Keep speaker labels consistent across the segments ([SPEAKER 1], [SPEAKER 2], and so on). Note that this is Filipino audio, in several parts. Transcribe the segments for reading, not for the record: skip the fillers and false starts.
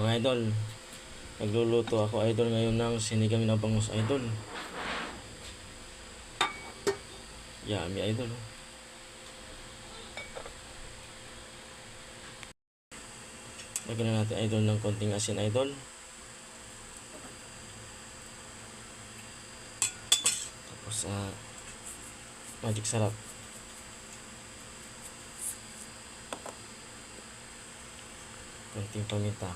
[SPEAKER 1] Mga idol, nagluluto ako idol ngayon ng sinigang na bangus idol. Yummy idol. Lagyan na natin idol ng konting asin idol. Tapos magic sarap. Konting paminta.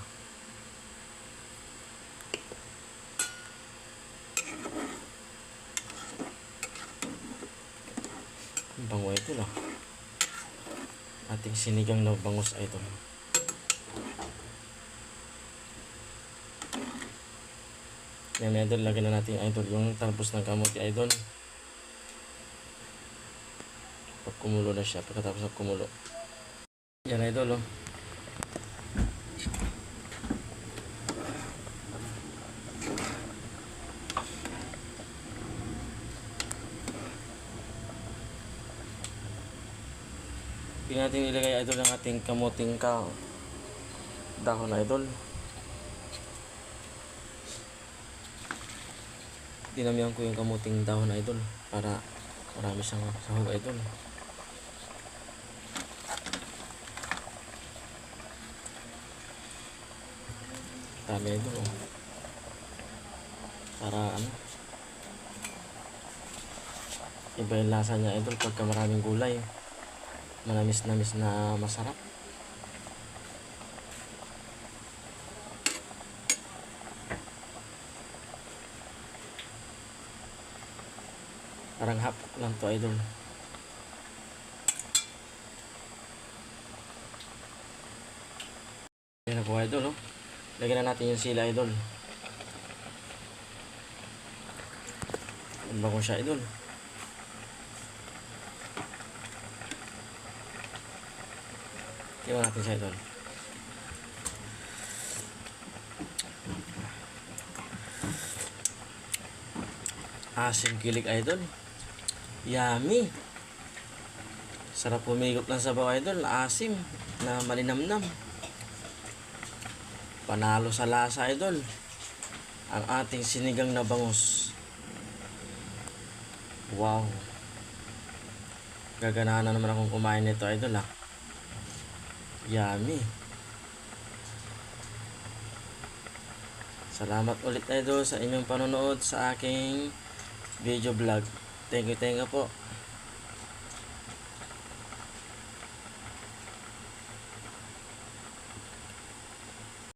[SPEAKER 1] Bango idol ating sinigang na bangus idol. Yan idol, lagyan na natin idol yung talbos ng kamote idol. Pag kumulo na siya, pagkatapos ng kumulo. Yan idol Hindi natin ilagay idol ang ating kamuting dahon idol. Dinamihan ko yung kamuting dahon idol para marami siyang sahog idol. Dami idol para iba yung lasa niya idol pagka maraming gulay. Manamis-namis na masarap. Parang half lang to idol. Yan na po idol Lagyan na natin yung sila idol. Ang bango siya idol. Tingnan natin siya idol. Asim kilig idol. Yummy. Sarap pumigop ng sabaw idol. Asim na malinamnam. Panalo sa lasa idol ang ating sinigang na bangus. Wow. Gaganahan na naman akong kumain nito idol Yummy. Salamat ulit idol sa inyong panonood sa aking video vlog. Thank you po.